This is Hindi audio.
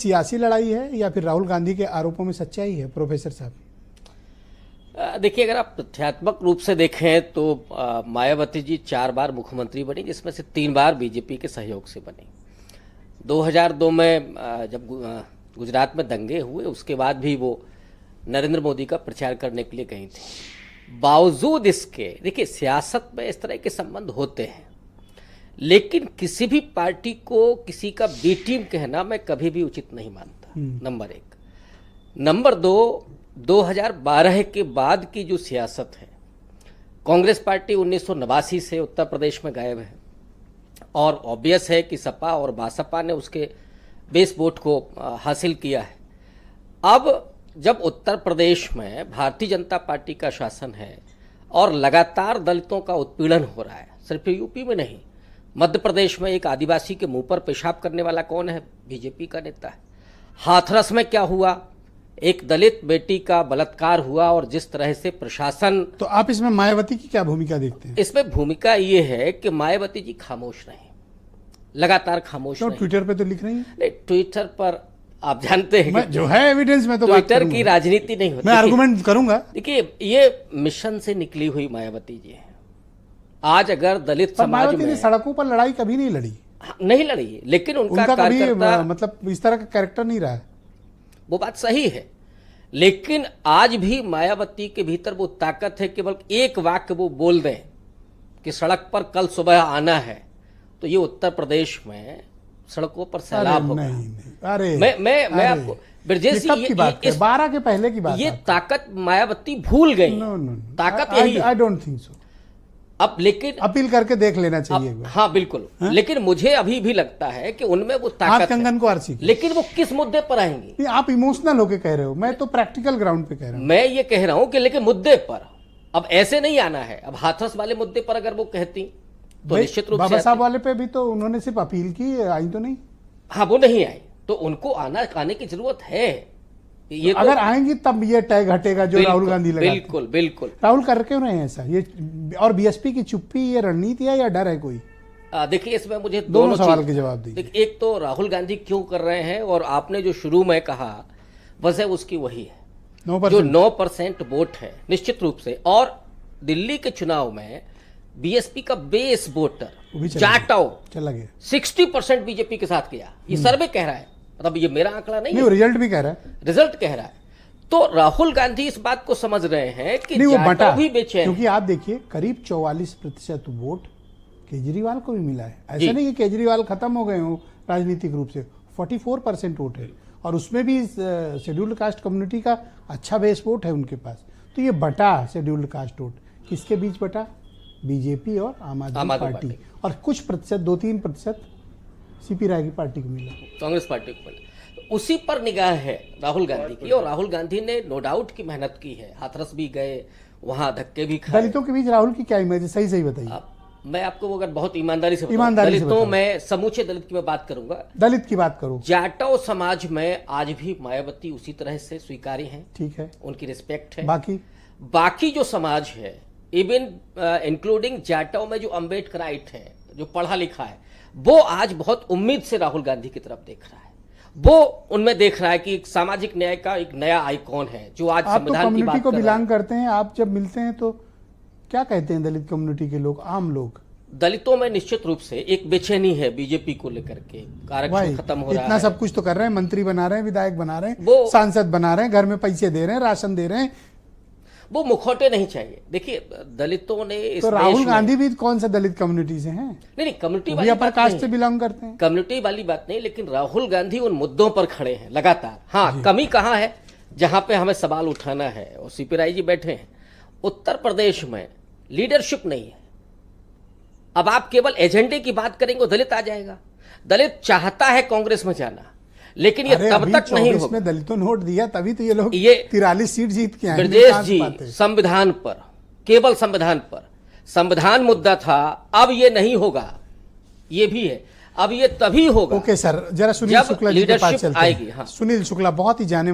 सियासी लड़ाई है या फिर राहुल गांधी के आरोपों में सच्चाई है प्रोफेसर साहब? देखिए, अगर आप तथ्यात्मक रूप से देखें तो मायावती जी 4 बार मुख्यमंत्री बनी, जिसमें से 3 बार बीजेपी के सहयोग से बनी। 2002 में जब गुजरात में दंगे हुए, उसके बाद भी वो नरेंद्र मोदी का प्रचार करने के लिए गई थी। बावजूद इसके, देखिए, सियासत में इस तरह के संबंध होते हैं, लेकिन किसी भी पार्टी को किसी का बी टीम कहना मैं कभी भी उचित नहीं मानता, नंबर 1। नंबर 2, 2012 के बाद की जो सियासत है, कांग्रेस पार्टी 1989 से उत्तर प्रदेश में गायब है, और ऑब्वियस है कि सपा और बासपा ने उसके बेस वोट को हासिल किया है। अब जब उत्तर प्रदेश में भारतीय जनता पार्टी का शासन है और लगातार दलितों का उत्पीड़न हो रहा है, सिर्फ यूपी में नहीं, मध्य प्रदेश में एक आदिवासी के मुंह पर पेशाब करने वाला कौन है? बीजेपी का नेता है। हाथरस में क्या हुआ? एक दलित बेटी का बलात्कार हुआ, और जिस तरह से प्रशासन। तो आप इसमें मायावती की क्या भूमिका देखते हैं? इसमें भूमिका ये है कि मायावती जी खामोश रहे, लगातार खामोश रहे। ट्विटर पे तो लिख रही हैं। नहीं, ट्विटर पर आप जानते हैं जो है एविडेंस में तो ट्विटर की राजनीति नहीं होती। मैं आर्गुमेंट करूंगा। देखिए, ये मिशन से निकली हुई मायावती जी है। आज अगर दलित समाज में सड़कों पर लड़ाई कभी नहीं लड़ी, नहीं लड़ी, लेकिन उनका कार्यकर्ता मतलब इस तरह का कैरेक्टर नहीं रहा है। वो बात सही है, लेकिन आज भी मायावती के भीतर वो ताकत है, केवल एक वाक्य वो बोल दें कि सड़क पर कल सुबह आना है, तो ये उत्तर प्रदेश में सड़कों पर सैलाब होगा। अरे मैं आपको ब्रजेश जी, की बात है, 12 के पहले की बात, ये ताकत मायावती भूल गई। ताकत यही है। I don't think so. अब लेकिन अपील करके देख लेना चाहिए। हाँ बिल्कुल, लेकिन मुझे अभी भी लगता है कि उनमें वो ताकत कंगन को आरसी, लेकिन वो किस मुद्दे पर आएंगी? आप इमोशनल होके कह रहे हो, मैं तो प्रैक्टिकल ग्राउंड पे कह रहा हूँ। मैं ये कह रहा हूँ कि लेकिन मुद्दे पर अब ऐसे नहीं आना है। अब हाथरस वाले मुद्दे पर अगर वो कहती तो निश्चित रूप से बाबा साहब वाले पे भी तो उन्होंने सिर्फ अपील की, आई तो नहीं। हाँ, वो नहीं आई, तो उनको आने की जरूरत है। ये अगर आएंगी तब ये टैग हटेगा जो राहुल गांधी लगाते। बिल्कुल बिल्कुल। राहुल कर क्यों रहे हैं ऐसा? ये और बीएसपी की चुप्पी, ये रणनीति है या डर है कोई? देखिए, इसमें मुझे दोनों सवाल के जवाब दीजिए। एक तो राहुल गांधी क्यों कर रहे हैं, और आपने जो शुरू में कहा वजह उसकी वही है, 9%। जो 9% वोट है निश्चित रूप से। और दिल्ली के चुनाव में बीएसपी का बेस वोटर जाटो चला गया, 60% बीजेपी के साथ गया। ये सर्वे कह रहा है, मतलब ये मेरा आंकड़ा नहीं है, रिजल्ट भी कह रहा है, रिजल्ट कह रहा है। तो राहुल गांधी इस बात को समझ रहे हैं कि नहीं, वो बटा भी बेचे, क्योंकि आप देखिए करीब 44% वोट केजरीवाल को भी मिला है। ऐसा नहीं कि केजरीवाल खत्म हो गए हो राजनीतिक रूप से। 44% वोट है, और उसमें भी शेड्यूल्ड कास्ट कम्युनिटी का अच्छा बेस वोट है उनके पास। तो ये बटा शेड्यूल्ड कास्ट वोट किसके बीच बटा? बीजेपी और आम आदमी पार्टी, और कुछ प्रतिशत 2-3% सीपी राय की पार्टी को मिला, कांग्रेस पार्टी को मिला। उसी पर निगाह है राहुल गांधी की, और राहुल गांधी ने नो डाउट की मेहनत की है। हाथरस भी गए, वहां धक्के भी खाए। दलितों के बीच राहुल की क्या इमेज है? सही बताइए। मैं आपको अगर बहुत ईमानदारी से दलितों में समूचे दलित की मैं बात करूंगा। दलित की बात करो। जाटो समाज में आज भी मायावती उसी तरह से स्वीकार्य है, ठीक है, उनकी रिस्पेक्ट है। बाकी जो समाज है, इवन इंक्लूडिंग जाटो में जो अम्बेडकराइट है, जो पढ़ा लिखा है, वो आज बहुत उम्मीद से राहुल गांधी की तरफ देख रहा है। वो उनमें देख रहा है कि एक सामाजिक न्याय का एक नया आइकॉन है, जो आज संविधान की बात को बिलोंग करते हैं। आप जब मिलते हैं तो क्या कहते हैं दलित कम्युनिटी के लोग, आम लोग? दलितों में निश्चित रूप से एक बेचैनी है बीजेपी को लेकर के। आरक्षण खत्म हो रहा है, इतना सब कुछ तो कर रहे हैं, मंत्री बना रहे हैं, विधायक बना रहे हैं, सांसद बना रहे हैं, घर में पैसे दे रहे हैं, राशन दे रहे हैं। वो मुखौटे नहीं चाहिए। देखिए, दलितों ने तो राहुल गांधी भी कौन सा दलित कम्युनिटी से हैं? नहीं, कम्युनिटी वाली अपर कास्ट से बिलोंग करते हैं, कम्युनिटी वाली बात नहीं, लेकिन राहुल गांधी उन मुद्दों पर खड़े हैं लगातार। हाँ, कमी कहाँ है जहां पे हमें सवाल उठाना है, और सीपी राय जी बैठे हैं। उत्तर प्रदेश में लीडरशिप नहीं है। अब आप केवल एजेंडे की बात करेंगे, दलित आ जाएगा। दलित चाहता है कांग्रेस में जाना, लेकिन ये तब तक नहीं होगा। इसमें दलितों ने वोट दिया, तभी तो ये लोग 43 सीट जीत के आए। ब्रजेश जी, संविधान पर, केवल संविधान पर, संविधान मुद्दा था। अब ये नहीं होगा, ये भी है। अब ये तभी होगा। ओके सर, जरा सुनील शुक्ला जी के पास चलते हैं। हाँ। सुनील शुक्ला बहुत ही जाने